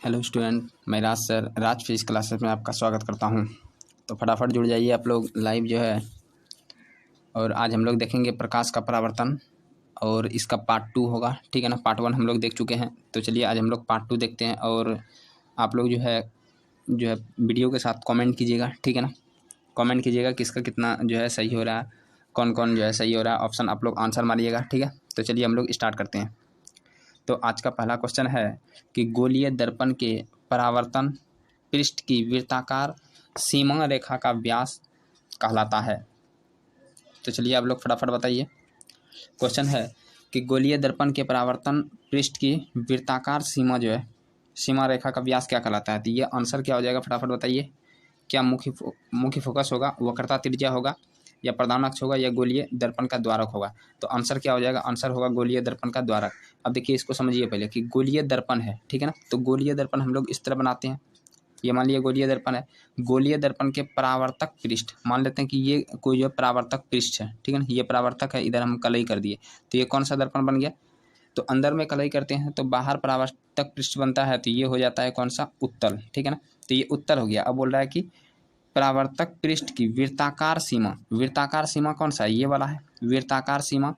Hello student, मैं राज sir राज physics classes में आपका स्वागत करता हूं। तो फटाफट जुड़ जाइए आप लोग लाइव जो है। और आज हम लोग देखेंगे प्रकाश का परावर्तन और इसका पार्ट 2 होगा। ठीक है ना, पार्ट 1 हम लोग देख चुके हैं। तो चलिए आज हम लोग पार्ट 2 देखते हैं। और आप लोग जो है वीडियो के साथ कमेंट कीजिएगा। ठीक है ना, कमेंट कीजिएगा किसका कितना जो है सही हो रहा है, कौन कौन जो है सही हो रहा है। ऑप्शन आप लोग आंसर मारिएगा। ठीक है, तो चलिए हम लोग स्टार्ट करते हैं। तो आज का पहला क्वेश्चन है कि गोलीय दर्पण के परावर्तन पृष्ठ की वृत्ताकार सीमा रेखा का व्यास कहलाता है। तो चलिए आप लोग फटाफट बताइए। क्वेश्चन है कि गोलीय दर्पण के परावर्तन पृष्ठ की वृत्ताकार सीमा जो है सीमा रेखा का व्यास क्या कहलाता है। तो ये आंसर क्या हो जाएगा, फटाफट बताइए। क्या मुख्य फोकस होगा, वक्रता त्रिज्या होगा, या प्रधान अक्ष होगा, या गोलीय दर्पण का द्वारक होगा। तो आंसर क्या हो जाएगा, आंसर होगा गोलीय दर्पण का द्वारक। अब देखिए इसको समझिए पहले कि गोलीय दर्पण है। ठीक है ना, तो गोलीय दर्पण हम लोग इस तरह बनाते हैं। ये मान लिया गोलीय दर्पण है। गोलीय दर्पण के परावर्तक पृष्ठ मान लेते हैं कि ये कोई जो परावर्तक पृष्ठ है। ठीक है ना, ये परावर्तक है, इधर हम कलई कर दिए तो ये कौन सा दर्पण बन गया। तो अंदर में कलई करते हैं तो बाहर परावर्तक पृष्ठ बनता है, तो ये हो जाता है कौन सा, उत्तल। ठीक है ना, तो ये उत्तल हो गया। अब बोल रहा है कि परावर्तक पृष्ठ की वृत्ताकार सीमा कौन सा है, ये वाला है वृत्ताकार सीमा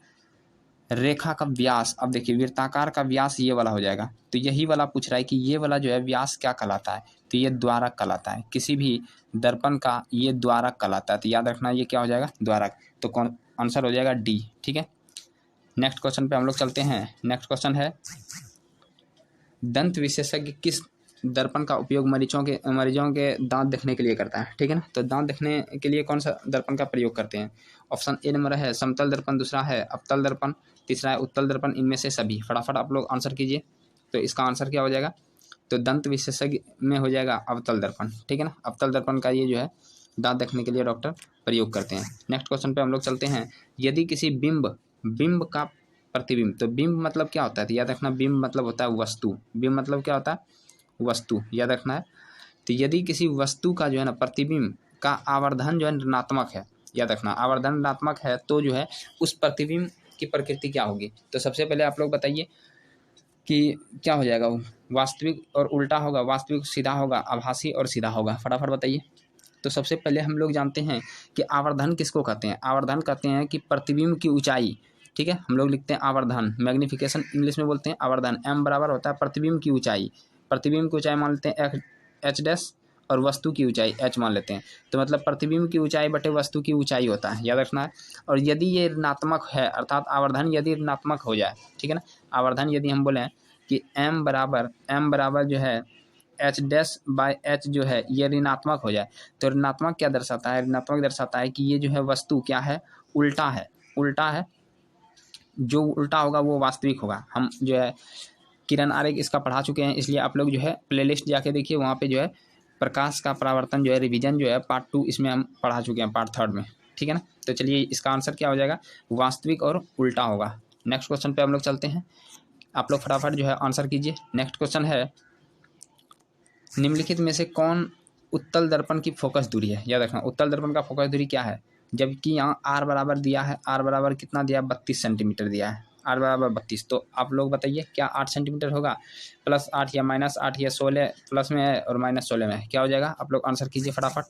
रेखा का व्यास। अब देखिए वृत्ताकार का व्यास ये वाला हो जाएगा। तो यही वाला पूछ रहा है कि ये वाला जो है व्यास क्या कहलाता है। तो ये द्वारक कहलाता है। किसी भी दर्पण का ये द्वारक कहलाता है। तो याद रखना ये क्या हो जाएगा, द्वारक। तो कौन आंसर हो जाएगा, डी। ठीक है, नेक्स्ट क्वेश्चन पे हम लोग चलते हैं। नेक्स्ट क्वेश्चन है दंत विशेषज्ञ किस दर्पण का उपयोग मरीजों के दांत देखने के लिए करता है। ठीक है ना, तो दांत देखने के लिए कौन सा दर्पण का प्रयोग करते हैं। ऑप्शन ए नंबर है समतल दर्पण, दूसरा है अवतल दर्पण, तीसरा है उत्तल दर्पण। इनमें से सभी फटाफट आप लोग आंसर कीजिए। तो इसका आंसर क्या हो जाएगा, तो दंत विशेषज्ञ में हो जाएगा अवतल दर्पण। ठीक है ना, अवतल दर्पण का ये जो है दांत देखने के लिए डॉक्टर प्रयोग करते हैं। नेक्स्ट क्वेश्चन पे हम लोग चलते हैं। यदि किसी बिंब का प्रतिबिंब, तो बिंब मतलब क्या होता है, तो याद रखना बिंब मतलब होता है वस्तु। बिंब मतलब क्या होता है, वस्तु, याद रखना है। तो यदि किसी वस्तु का जो है ना प्रतिबिंब का आवर्धन जो है ऋणात्मक है, याद रखना आवर्धन ऋणात्मक है, तो जो है उस प्रतिबिंब की प्रकृति क्या होगी। तो सबसे पहले आप लोग बताइए कि क्या हो जाएगा, वो वास्तविक और उल्टा होगा, वास्तविक सीधा होगा, आभासी और सीधा होगा। फटाफट बताइए। तो सबसे पहले हम लोग जानते हैं कि आवर्धन किसको कहते हैं। आवर्धन कहते हैं कि प्रतिबिंब की ऊंचाई। ठीक है, हम लोग लिखते हैं आवर्धन, मैग्निफिकेशन इंग्लिश में बोलते हैं आवर्धन। एम बराबर होता है प्रतिबिंब की ऊंचाई। प्रतिबिंब की ऊंचाई मान लेते हैं एच डैश, और वस्तु की ऊंचाई एच मान लेते हैं। तो मतलब प्रतिबिंब की ऊंचाई बटे वस्तु की ऊंचाई होता है, याद रखना है। और यदि ये ऋणात्मक है, अर्थात आवर्धन यदि ऋणात्मक हो जाए, ठीक है ना, आवर्धन यदि हम बोलें कि एम बराबर जो है एच डैश बाय एच जो है ये ऋणात्मक हो जाए, तो ऋणात्मक क्या दर्शाता है, ऋणात्मक दर्शाता है कि ये जो है वस्तु क्या है, उल्टा है। उल्टा है, जो उल्टा होगा वो वास्तविक होगा। हम जो है किरण आरेख इसका पढ़ा चुके हैं, इसलिए आप लोग जो है प्लेलिस्ट जाके देखिए, वहाँ पे जो है प्रकाश का परावर्तन जो है रिवीजन जो है पार्ट 2 इसमें हम पढ़ा चुके हैं, पार्ट 3 में। ठीक है ना, तो चलिए इसका आंसर क्या हो जाएगा, वास्तविक और उल्टा होगा। नेक्स्ट क्वेश्चन पे हम लोग चलते हैं। आप लोग फटाफट जो है आंसर कीजिए। नेक्स्ट क्वेश्चन है निम्नलिखित में से कौन उत्तल दर्पण की फोकस दूरी है। याद रखना उत्तल दर्पण का फोकस दूरी क्या है, जबकि यहाँ आर बराबर दिया है। आर बराबर कितना दिया, 32 सेंटीमीटर दिया है। आर बराबर 32, तो आप लोग बताइए क्या 8 सेंटीमीटर होगा, +8 या -8 या 16 प्लस में है और -16 में है, क्या हो जाएगा। आप लोग आंसर कीजिए फटाफट।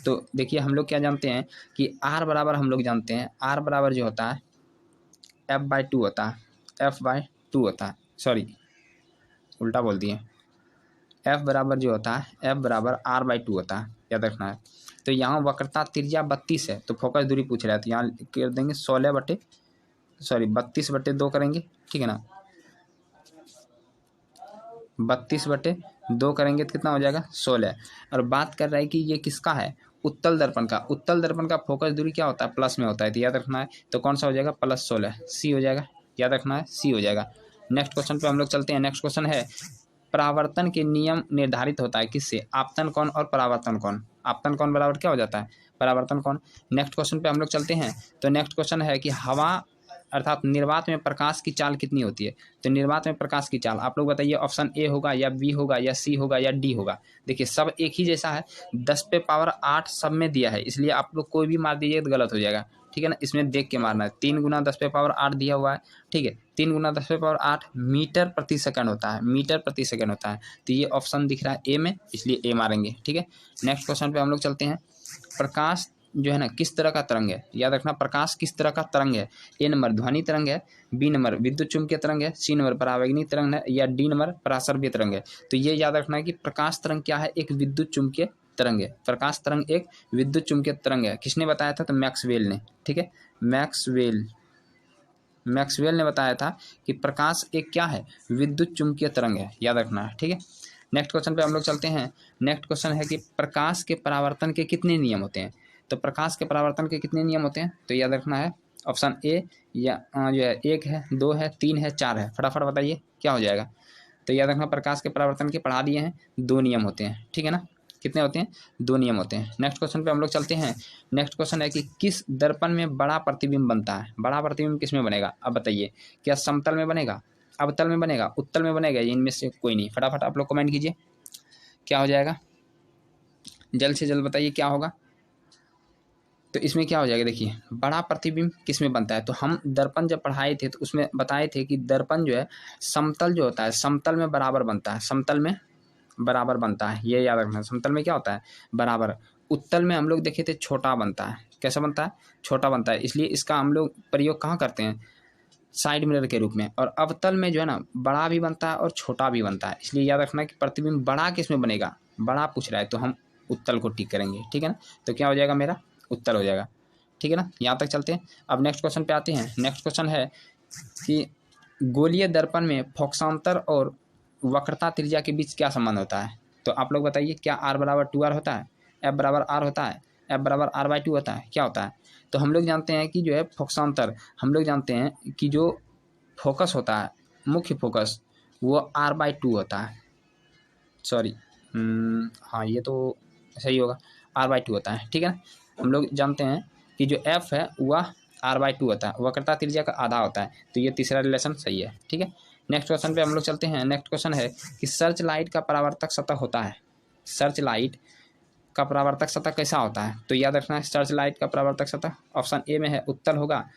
तो देखिए हम लोग क्या जानते हैं कि आर बराबर हम लोग जानते हैं, आर बराबर जो होता है F/2 होता है, F/2 होता है, सॉरी उल्टा बोल दिए। F बराबर जो होता है F बराबर R/2 होता है, याद रखना है। तो यहाँ वक्रता त्रिज्या 32 है, तो फोकस दूरी पूछ रहा है, तो यहाँ कर देंगे 32/2 करेंगे। ठीक है ना, 32/2 करेंगे तो कितना हो जाएगा, 16। और बात कर रहा है कि ये किसका है, उत्तल दर्पण का। उत्तल दर्पण का फोकस दूरी क्या होता है, प्लस में होता है, तो याद रखना है। तो कौन सा हो जाएगा, +16, सी हो जाएगा, याद रखना है, सी हो जाएगा। नेक्स्ट क्वेश्चन पे हम लोग चलते हैं। नेक्स्ट क्वेश्चन है परावर्तन के नियम निर्धारित होता है किससे, आपतन कोण और परावर्तन कोण। आपतन कोण बराबर क्या हो जाता है, परावर्तन कोण। नेक्स्ट क्वेश्चन पे हम लोग चलते हैं। तो नेक्स्ट क्वेश्चन है कि हवा अर्थात निर्वात में प्रकाश की चाल कितनी होती है। तो निर्वात में प्रकाश की चाल आप लोग बताइए, ऑप्शन ए होगा या बी होगा या सी होगा या डी होगा। देखिए सब एक ही जैसा है, 10⁻8 सब में दिया है, इसलिए आप लोग कोई भी मार दीजिए तो गलत हो जाएगा, ठीक है ना। इसमें देख के मारना है। 3 × 10⁻8 दिया हुआ है, ठीक है। 3 × 10⁻8 मीटर प्रति सेकंड होता है, मीटर प्रति सेकंड होता है। तो ये ऑप्शन दिख रहा है ए में, इसलिए ए मारेंगे, ठीक है। नेक्स्ट क्वेश्चन पे हम लोग चलते हैं। प्रकाश जो है ना किस तरह का तरंग है, याद रखना प्रकाश किस तरह का तरंग है। ए नंबर ध्वनि तरंग है, बी नंबर विद्युत चुम्बकीय तरंग है, सी नंबर परावैगनी तरंग है, या डी नंबर परासर्बीय तरंग है। तो ये याद रखना है कि प्रकाश तरंग क्या है, एक विद्युत चुम्बकीय तरंग है। प्रकाश तरंग एक विद्युत चुम्बकीय तरंग है। किसने बताया था, तो मैक्सवेल ने, ठीक है। मैक्सवेल ने बताया था कि प्रकाश एक क्या है, विद्युत चुम्बकीय तरंग है, याद रखना है, ठीक है। नेक्स्ट क्वेश्चन पे हम लोग चलते हैं। नेक्स्ट क्वेश्चन है कि प्रकाश के परावर्तन के कितने नियम होते हैं। तो प्रकाश के परावर्तन के कितने नियम होते हैं, तो याद रखना है ऑप्शन ए या जो है 1 है, 2 है, 3 है, 4 है। फटाफट बताइए क्या हो जाएगा। तो याद रखना प्रकाश के परावर्तन के पढ़ा दिए हैं, 2 नियम होते हैं, ठीक है ना। कितने होते हैं, 2 नियम होते हैं। नेक्स्ट क्वेश्चन पे हम लोग चलते हैं। नेक्स्ट क्वेश्चन है कि किस दर्पण में बड़ा प्रतिबिंब बनता है। बड़ा प्रतिबिंब किस में बनेगा, अब बताइए। क्या समतल में बनेगा, अवतल में बनेगा, उत्तल में बनेगा, इनमें से कोई नहीं। फटाफट आप लोग कमेंट कीजिए क्या हो जाएगा, जल्द से जल्द बताइए क्या होगा। तो इसमें क्या हो जाएगा, देखिए बड़ा प्रतिबिंब किस में बनता है। तो हम दर्पण जब पढ़ाए थे तो उसमें बताए थे कि दर्पण जो है समतल जो होता है, समतल में बराबर बनता है, समतल में बराबर बनता है, ये याद रखना। समतल में क्या होता है, बराबर। उत्तल में हम लोग देखे थे छोटा बनता है। कैसा बनता है, छोटा बनता है। इसलिए इसका हम लोग प्रयोग कहाँ करते हैं, साइड मिरर के रूप में। और अवतल में जो है ना बड़ा भी बनता है और छोटा भी बनता है। इसलिए याद रखना कि प्रतिबिंब बड़ा किस में बनेगा, बड़ा पूछ रहा है तो हम उत्तल को टिक करेंगे, ठीक है ना। तो क्या हो जाएगा, मेरा उत्तर हो जाएगा, ठीक है ना। यहाँ तक चलते हैं। अब नेक्स्ट क्वेश्चन पे आते हैं। नेक्स्ट क्वेश्चन है कि गोलीय दर्पण में फोकसांतर और वक्रता त्रिज्या के बीच क्या संबंध होता है। तो आप लोग बताइए, क्या R = 2R होता है, F = R होता है, F = R/2 होता है, क्या होता है। तो हम लोग जानते हैं कि जो है फोकसांतर, हम लोग जानते हैं कि जो फोकस होता है, मुख्य फोकस, वो R/2 होता है। सॉरी, हाँ ये तो सही होगा, R/2 होता है, ठीक है ना। हम लोग जानते हैं कि जो F है वह R/2 होता है, वक्रता त्रिज्या का आधा होता है। तो ये तीसरा रिलेशन सही है, ठीक है। नेक्स्ट क्वेश्चन पे हम लोग चलते हैं। नेक्स्ट क्वेश्चन है कि सर्च लाइट का परावर्तक सतह होता है। सर्च लाइट का परावर्तक सतह कैसा होता है। तो याद रखना है सर्च लाइट का परावर्तक सतह ऑप्शन ए में है, उत्तल होगा,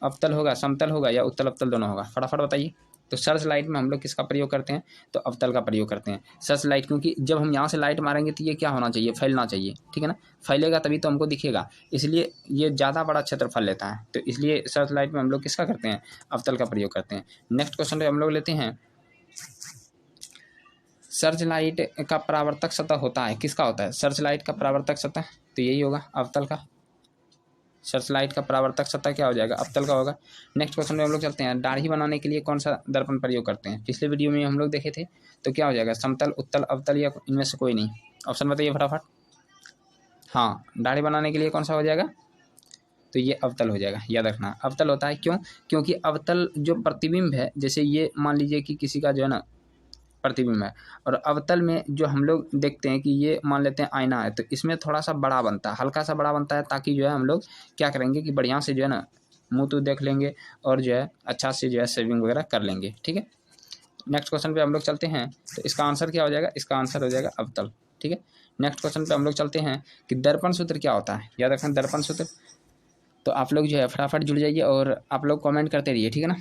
अवतल होगा, समतल होगा, या उत्तल अवतल दोनों होगा। फटाफट बताइए। तो सर्च लाइट में हम लोग किसका प्रयोग करते हैं, तो अवतल का प्रयोग करते हैं। सर्च लाइट, क्योंकि जब हम यहाँ से लाइट मारेंगे तो ये क्या होना चाहिए, फैलना चाहिए, ठीक है ना। फैलेगा तभी तो हमको दिखेगा, इसलिए ये ज़्यादा बड़ा क्षेत्रफल लेता है। तो इसलिए सर्च लाइट में हम लोग किसका करते हैं, अवतल का प्रयोग करते हैं। नेक्स्ट क्वेश्चन पे हम लोग लेते हैं, सर्च लाइट का परावर्तक सतह होता है, किसका होता है, सर्च लाइट का परावर्तक सतह, तो यही होगा अवतल का। सर्च लाइट का परावर्तक सतह क्या हो जाएगा, अवतल का होगा। नेक्स्ट क्वेश्चन में हम लोग चलते हैं। दाढ़ी बनाने के लिए कौन सा दर्पण प्रयोग करते हैं। पिछले वीडियो में हम लोग देखे थे, तो क्या हो जाएगा, समतल, उत्तल, अवतल, या इनमें से कोई नहीं। ऑप्शन बताइए फटाफट। हाँ, दाढ़ी बनाने के लिए कौन सा हो जाएगा, तो ये अवतल हो जाएगा, याद रखना अवतल होता है। क्यों, क्योंकि अवतल जो प्रतिबिंब है, जैसे ये मान लीजिए कि किसी का जो है ना प्रतिबिंब है, और अवतल में जो हम लोग देखते हैं कि ये मान लेते हैं आईना है, तो इसमें थोड़ा सा बड़ा बनता है, हल्का सा बड़ा बनता है, ताकि जो है हम लोग क्या करेंगे कि बढ़िया से जो है ना मुँह तो देख लेंगे और जो है अच्छा से जो है शेविंग वगैरह कर लेंगे, ठीक है। नेक्स्ट क्वेश्चन पे हम लोग चलते हैं। तो इसका आंसर क्या हो जाएगा, इसका आंसर हो जाएगा अवतल, ठीक है। नेक्स्ट क्वेश्चन पे हम लोग चलते हैं कि दर्पण सूत्र क्या होता है। याद रखें दर्पण सूत्र। तो आप लोग जो है फटाफट जुड़ जाइए और आप लोग कमेंट करते रहिए, ठीक है ना।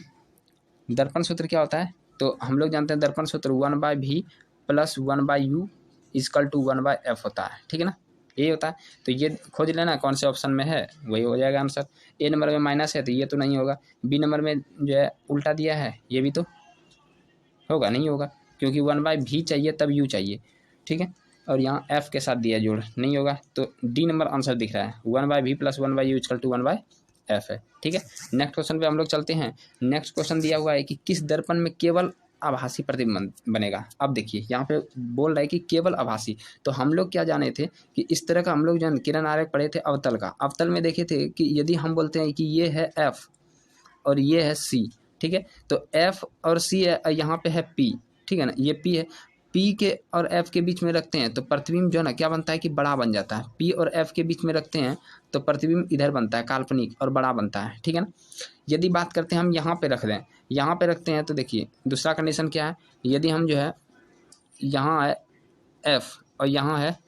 दर्पण सूत्र क्या होता है, तो हम लोग जानते हैं दर्पण सूत्र 1/v + 1/u = 1/f होता है, ठीक है ना, यही होता है। तो ये खोज लेना कौन से ऑप्शन में है, वही हो जाएगा आंसर। ए नंबर में माइनस है तो ये तो नहीं होगा, बी नंबर में जो है उल्टा दिया है, ये भी तो होगा, नहीं होगा, क्योंकि 1/v चाहिए तब u चाहिए, ठीक है। और यहाँ f के साथ दिया जोड़, नहीं होगा। तो डी नंबर आंसर दिख रहा है, 1/v + 1/u = 1/f है, ठीक है। नेक्स्ट क्वेश्चन पे हम लोग चलते हैं। नेक्स्ट क्वेश्चन दिया हुआ है कि किस दर्पण में केवल आभासी प्रतिबिंब बनेगा। अब देखिए यहाँ पे बोल रहा है कि केवल आभासी। तो हम लोग क्या जाने थे कि इस तरह का हम लोग जो किरण आरेख पढ़े थे अवतल का। अवतल में देखे थे कि यदि हम बोलते हैं कि ये है F और ये है C, ठीक है, तो F और C है, यहाँ पे है P, ठीक है ना, ये P है, पी के और एफ के बीच में रखते हैं तो प्रतिबिंब जो है ना क्या बनता है कि बड़ा बन जाता है। पी और एफ के बीच में रखते हैं तो प्रतिबिंब इधर बनता है काल्पनिक और बड़ा बनता है, ठीक है ना। यदि बात करते हैं हम यहाँ पे रख दें, यहाँ पे रखते हैं तो देखिए दूसरा कंडीशन क्या है, यदि हम जो है यहाँ है एफ और यहाँ है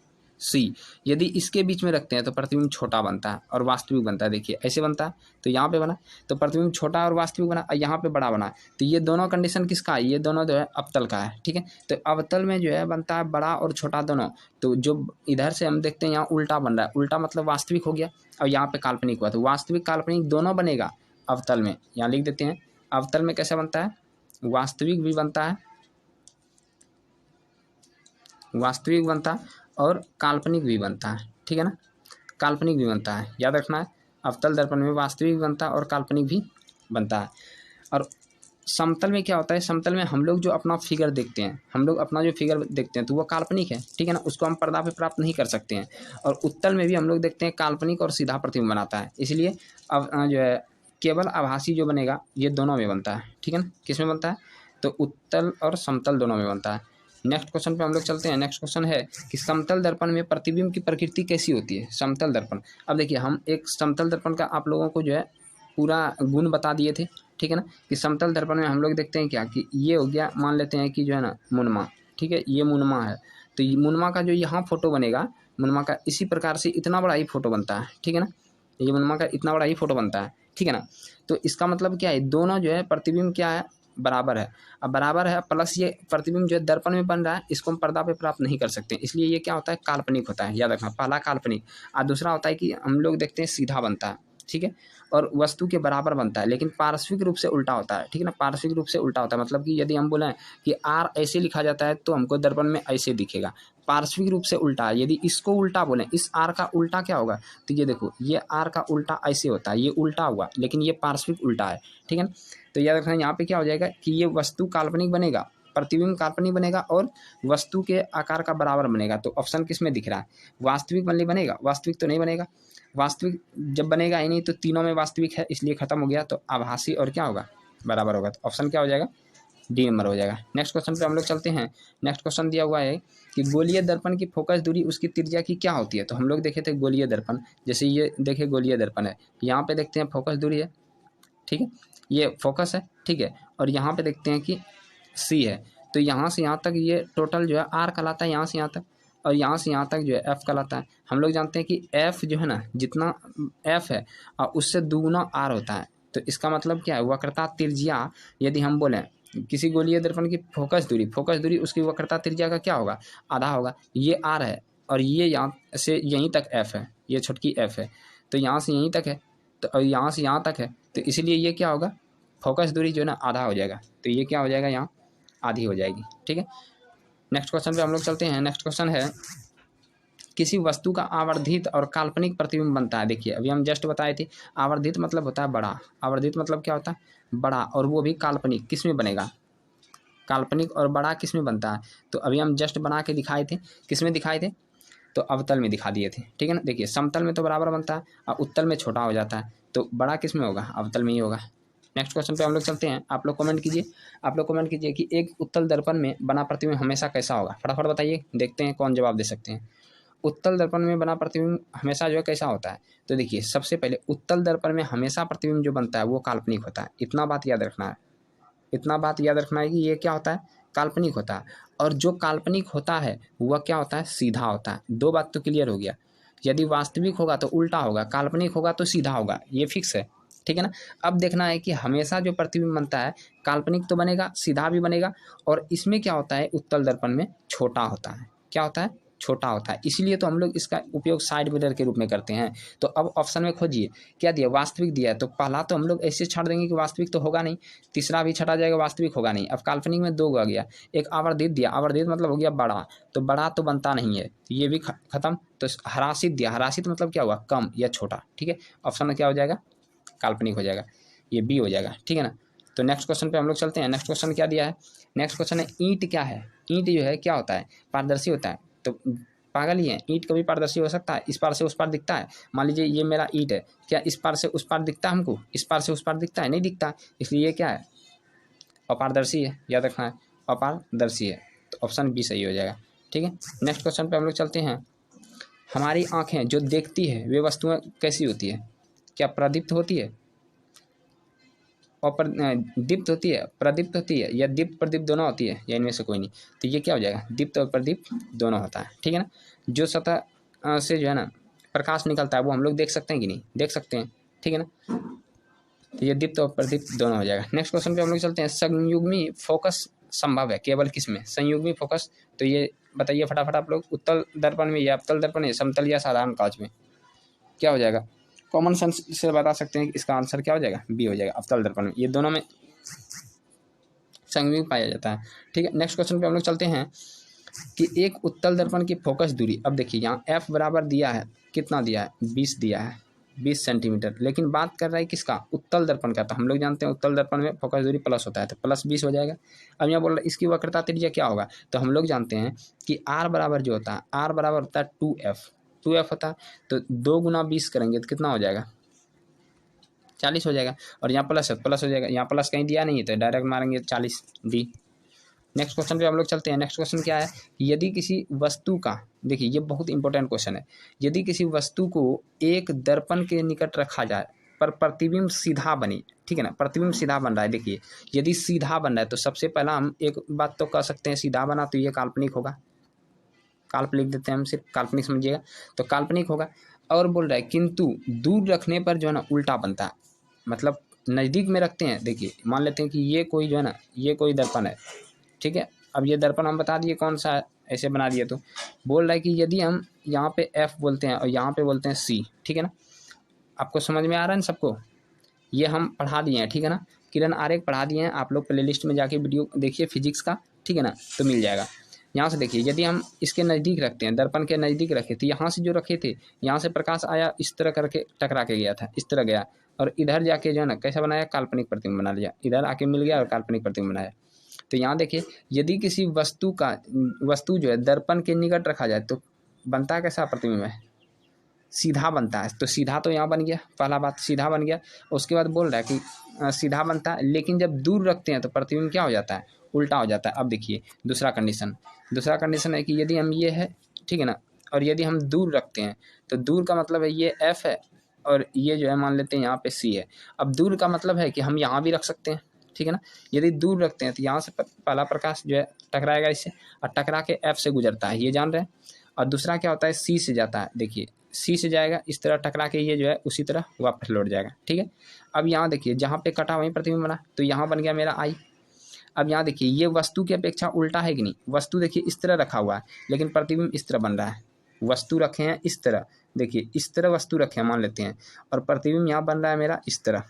सी, यदि इसके बीच में रखते हैं तो प्रतिबिंब छोटा बनता है और वास्तविक बनता है। देखिए ऐसे बनता है, तो यहाँ पे बना तो प्रतिबिंब छोटा और वास्तविक बना, और यहाँ पे बड़ा बना। तो ये दोनों कंडीशन किसका है, ये दोनों जो है अवतल का है, ठीक है। तो अवतल में जो है बनता है बड़ा और छोटा दोनों। तो जो इधर से हम देखते हैं यहाँ उल्टा बन रहा है, उल्टा मतलब वास्तविक हो गया, और यहाँ पे काल्पनिक हुआ, तो वास्तविक काल्पनिक दोनों बनेगा अवतल में। यहाँ लिख देते हैं अवतल में कैसे बनता है, वास्तविक भी बनता है, वास्तविक बनता है और काल्पनिक भी बनता है, ठीक है ना, काल्पनिक भी बनता है, याद रखना है। अवतल दर्पण में वास्तविक बनता है और काल्पनिक भी बनता है। और समतल में क्या होता है, समतल में हम लोग जो अपना फिगर देखते हैं, हम लोग अपना जो फिगर देखते हैं तो वो काल्पनिक है, ठीक है ना, उसको हम पर्दा पे प्राप्त नहीं कर सकते हैं। और उत्तल में भी हम लोग देखते हैं काल्पनिक और सीधा प्रतिबिंब बनाता है, इसलिए अब जो है केवल आभासी जो बनेगा ये दोनों में बनता है, ठीक है ना। किस में बनता है, तो उत्तल और समतल दोनों में बनता है। नेक्स्ट क्वेश्चन पे हम लोग चलते हैं। नेक्स्ट क्वेश्चन है कि समतल दर्पण में प्रतिबिंब की प्रकृति कैसी होती है। समतल दर्पण, अब देखिए हम एक समतल दर्पण का आप लोगों को जो है पूरा गुण बता दिए थे, ठीक है ना, कि समतल दर्पण में हम लोग देखते हैं क्या कि ये हो गया, मान लेते हैं कि जो है ना मुनमा, ठीक है, ये मुनमा है, तो ये मुनमा का जो यहाँ फोटो बनेगा, मुनमा का इसी प्रकार से इतना बड़ा ही फोटो बनता है, ठीक है ना, ये मुनमा का इतना बड़ा ही फोटो बनता है, ठीक है ना। तो इसका मतलब क्या है, दोनों जो है प्रतिबिंब क्या है, बराबर है। अब बराबर है प्लस ये प्रतिबिंब जो है दर्पण में बन रहा है, इसको हम पर्दा पे प्राप्त नहीं कर सकते, इसलिए ये क्या होता है, काल्पनिक होता है, याद रखना। पहला काल्पनिक, और दूसरा होता है कि हम लोग देखते हैं सीधा बनता है, ठीक है, और वस्तु के बराबर बनता है, लेकिन पार्श्विक रूप से उल्टा होता है, ठीक है ना, पार्श्विक रूप से उल्टा होता है। मतलब कि यदि हम बोलें कि आर ऐसे लिखा जाता है तो हमको दर्पण में ऐसे दिखेगा, पार्श्विक रूप से उल्टा है। यदि इसको उल्टा बोलें, इस आर का उल्टा क्या होगा, तो ये देखो ये आर का उल्टा ऐसे होता है, ये उल्टा हुआ, लेकिन ये पार्श्विक उल्टा है, ठीक है ना। तो याद रखना यहाँ पे क्या हो जाएगा कि ये वस्तु काल्पनिक बनेगा, प्रतिबिंब काल्पनिक बनेगा और वस्तु के आकार का बराबर बनेगा। तो ऑप्शन किस में दिख रहा है, वास्तविक बनेगा, वास्तविक तो नहीं बनेगा, वास्तविक जब बनेगा ही नहीं तो तीनों में वास्तविक है, इसलिए खत्म हो गया। तो आभासी और क्या होगा, बराबर होगा, तो ऑप्शन क्या हो जाएगा, डी नंबर हो जाएगा। नेक्स्ट क्वेश्चन पे हम लोग चलते हैं। नेक्स्ट क्वेश्चन दिया हुआ है कि गोलीय दर्पण की फोकस दूरी उसकी त्रिज्या की क्या होती है। तो हम लोग देखे थे गोलीय दर्पण, जैसे ये देखे गोलीय दर्पण है, यहाँ पे देखते हैं फोकस दूरी है, ठीक है, ये फोकस है, ठीक है, और यहाँ पे देखते हैं कि सी है, तो यहाँ से यहाँ तक ये टोटल जो है आर कहलाता है, यहाँ से यहाँ तक, और यहाँ से यहाँ तक जो है एफ कहलाता है। हम लोग जानते हैं कि एफ जो है ना, जितना एफ है और उससे दुगुना आर होता है। तो इसका मतलब क्या है, वक्रता त्रिज्या, यदि हम बोलें किसी गोलीय दर्पण की फोकस दूरी उसकी वक्रता त्रिज्या का क्या होगा, आधा होगा। ये आर है और ये यहाँ से यहीं तक एफ है, ये छोटकी एफ है, तो यहाँ से यहीं तक है, तो यहाँ से यहाँ तक है, तो इसीलिए ये क्या होगा, फोकस दूरी जो है ना आधा हो जाएगा, तो ये क्या हो जाएगा, यहाँ आधी हो जाएगी, ठीक है। नेक्स्ट क्वेश्चन पे हम लोग चलते हैं। नेक्स्ट क्वेश्चन है किसी वस्तु का आवर्धित और काल्पनिक प्रतिबिंब बनता है। देखिए अभी हम जस्ट बताए थे, आवर्धित मतलब होता है बड़ा, आवर्धित मतलब क्या होता है, बड़ा, और वो भी काल्पनिक, किस में बनेगा, काल्पनिक और बड़ा किस में बनता है। तो अभी हम जस्ट बना के दिखाए थे, किस में दिखाए थे, तो अवतल में दिखा दिए थे, ठीक है ना। देखिए समतल में तो बराबर बनता है और उत्तल में छोटा हो जाता है, तो बड़ा किस में होगा, अवतल में ही होगा। नेक्स्ट क्वेश्चन पे हम लोग चलते हैं। आप लोग कमेंट कीजिए कि एक उत्तल दर्पण में बना प्रतिबिंब हमेशा कैसा होगा, फटाफट बताइए, देखते हैं कौन जवाब दे सकते हैं। उत्तल दर्पण में बना प्रतिबिंब हमेशा जो है कैसा होता है, तो देखिए सबसे पहले उत्तल दर्पण में हमेशा प्रतिबिंब जो बनता है वो काल्पनिक होता है, इतना बात याद रखना है, इतना बात याद रखना है कि ये क्या होता है, काल्पनिक होता है। और जो काल्पनिक होता है वह क्या होता है, सीधा होता है। दो बात तो क्लियर हो गया, यदि वास्तविक होगा तो उल्टा होगा, काल्पनिक होगा तो सीधा होगा, ये फिक्स है, ठीक है ना। अब देखना है कि हमेशा जो प्रतिबिंब बनता है काल्पनिक तो बनेगा, सीधा भी बनेगा, और इसमें क्या होता है, उत्तल दर्पण में छोटा होता है, क्या होता है, छोटा होता है, इसलिए तो हम लोग इसका उपयोग साइड मिरर के रूप में करते हैं। तो अब ऑप्शन में खोजिए क्या दिया, वास्तविक दिया है, तो पहला तो हम लोग ऐसे छाड़ देंगे कि वास्तविक तो होगा नहीं, तीसरा भी छटा जाएगा, वास्तविक होगा नहीं। अब काल्पनिक में दो आ गया, एक आवर्धित दिया, आवर्धित मतलब हो गया बड़ा, तो बड़ा तो बनता नहीं है, ये भी खत्म। तो हरासित दिया, हरासित मतलब क्या हुआ, कम या छोटा, ठीक है, ऑप्शन में क्या हो जाएगा, काल्पनिक हो जाएगा, ये बी हो जाएगा, ठीक है ना। तो नेक्स्ट क्वेश्चन पे हम लोग चलते हैं। नेक्स्ट क्वेश्चन क्या दिया है, नेक्स्ट क्वेश्चन है ईंट क्या है। ईंट जो है क्या होता है, पारदर्शी होता है। तो पागल ही है, ईंट कभी पारदर्शी हो सकता है, इस पार से उस पार दिखता है। मान लीजिए ये मेरा ईंट है, क्या इस पार से उस पार दिखता है हमको, इस पार से उस पार दिखता है, नहीं दिखता, इसलिए ये क्या है, अपारदर्शी है, याद रखना है, अपारदर्शी है। तो ऑप्शन बी सही हो जाएगा। ठीक है, नेक्स्ट क्वेश्चन पे हम लोग चलते हैं। हमारी आँखें जो देखती है वे वस्तुएं कैसी होती है? क्या प्रदीप्त होती है और दीप्त होती है, प्रदीप्त होती है, या दीप्त प्रदीप्त दोनों होती है, या इनमें से कोई नहीं? तो ये क्या हो जाएगा? दीप्त और प्रदीप्त दोनों होता है। ठीक है ना, जो सतह से जो है ना प्रकाश निकलता है वो हम लोग देख सकते हैं कि नहीं? देख सकते हैं। ठीक है ना, तो ये दीप्त और प्रदीप्त दोनों हो जाएगा। नेक्स्ट क्वेश्चन पे हम लोग चलते हैं। संयुग्मी फोकस संभव है केवल किस में? संयुग्मी फोकस, तो ये बताइए फटाफट आप लोग। उत्तल दर्पण में, या अवतल दर्पण, या समतल या साधारण कांच में? क्या हो जाएगा? कॉमन सेंस से बता सकते हैं कि इसका आंसर क्या हो जाएगा? बी हो जाएगा, अवतल दर्पण में। ये दोनों में संयुग्मी पाया जाता है। ठीक है, नेक्स्ट क्वेश्चन पे हम लोग चलते हैं कि एक उत्तल दर्पण की फोकस दूरी, अब देखिए यहाँ एफ बराबर दिया है, कितना दिया है? 20 दिया है, 20 सेंटीमीटर। लेकिन बात कर रहा है किसका? उत्तल दर्पण का। तो हम लोग जानते हैं उत्तल दर्पण में फोकस दूरी प्लस होता है, तो प्लस 20 हो जाएगा। अब यहाँ बोल रहा है इसकी वक्रता त्रिज्या क्या होगा? तो हम लोग जानते हैं कि आर बराबर जो होता है, आर बराबर होता है 2F होता है। तो 2 गुना 20 करेंगे तो कितना हो जाएगा? 40 हो जाएगा। और यहाँ प्लस है, प्लस हो जाएगा। यहाँ प्लस कहीं दिया नहीं है तो डायरेक्ट मारेंगे 40 डी। नेक्स्ट क्वेश्चन पे हम लोग चलते हैं। नेक्स्ट क्वेश्चन क्या है? यदि किसी वस्तु का, देखिए ये बहुत इंपॉर्टेंट क्वेश्चन है। यदि किसी वस्तु को एक दर्पण के निकट रखा जाए पर प्रतिबिंब सीधा बने, ठीक है ना, प्रतिबिंब सीधा बन रहा है। देखिए यदि सीधा बन रहा है तो सबसे पहला हम एक बात तो कह सकते हैं, सीधा बना तो ये काल्पनिक होगा। काल्प लिख देते हैं हम, सिर्फ काल्पनिक समझिएगा, तो काल्पनिक होगा। और बोल रहा है किंतु दूर रखने पर जो है ना उल्टा बनता है। मतलब नज़दीक में रखते हैं, देखिए मान लेते हैं कि ये कोई जो है ना, ये कोई दर्पण है, ठीक है। अब ये दर्पण हम बता दिए कौन सा है, ऐसे बना दिए। तो बोल रहा है कि यदि हम यहाँ पे F बोलते हैं और यहाँ पे बोलते हैं C, ठीक है ना, आपको समझ में आ रहा है ना सबको? ये हम पढ़ा दिए हैं, ठीक है ना, किरण आरेख पढ़ा दिए हैं। आप लोग प्ले लिस्ट में जाके वीडियो देखिए फिजिक्स का, ठीक है ना, तो मिल जाएगा। यहाँ से देखिए, यदि हम इसके नज़दीक रखते हैं, दर्पण के नज़दीक रखे, तो यहाँ से जो रखे थे, यहाँ से प्रकाश आया, इस तरह करके टकरा के गया था, इस तरह गया, और इधर जाके जो है ना कैसा बनाया? काल्पनिक प्रतिबिंब बना लिया। इधर आके मिल गया और काल्पनिक प्रतिबिंब बनाया। तो यहाँ देखिए, यदि किसी वस्तु जो है दर्पण के निकट रखा जाए तो बनता है कैसा प्रतिबिंब है? सीधा बनता है। तो सीधा तो यहाँ बन गया, पहला बात सीधा बन गया। उसके बाद बोल रहा है कि सीधा बनता है, लेकिन जब दूर रखते हैं तो प्रतिबिंब क्या हो जाता है? उल्टा हो जाता है। अब देखिए दूसरा कंडीशन है कि यदि हम ये है, ठीक है ना, और यदि हम दूर रखते हैं तो दूर का मतलब है ये F है और ये जो है मान लेते हैं यहाँ पे C है। अब दूर का मतलब है कि हम यहाँ भी रख सकते हैं, ठीक है ना। यदि दूर रखते हैं तो यहाँ से पहला प्रकाश जो है टकराएगा इससे, और टकरा के F से गुजरता है, ये जान रहे हैं। और दूसरा क्या होता है? C से जाता है। देखिए C से जाएगा, इस तरह टकरा के ये जो है उसी तरह वापस लौट जाएगा, ठीक है। अब यहाँ देखिए, जहाँ पे कटा वहीं प्रतिबिंब बना, तो यहाँ बन गया मेरा I। अब यहाँ देखिए, ये वस्तु की अपेक्षा उल्टा है कि नहीं? वस्तु देखिए इस तरह रखा हुआ है, लेकिन प्रतिबिंब इस तरह बन रहा है। वस्तु रखे हैं इस तरह, देखिए इस तरह वस्तु रखे हैं मान लेते हैं, और प्रतिबिंब यहाँ बन रहा है मेरा इस तरह।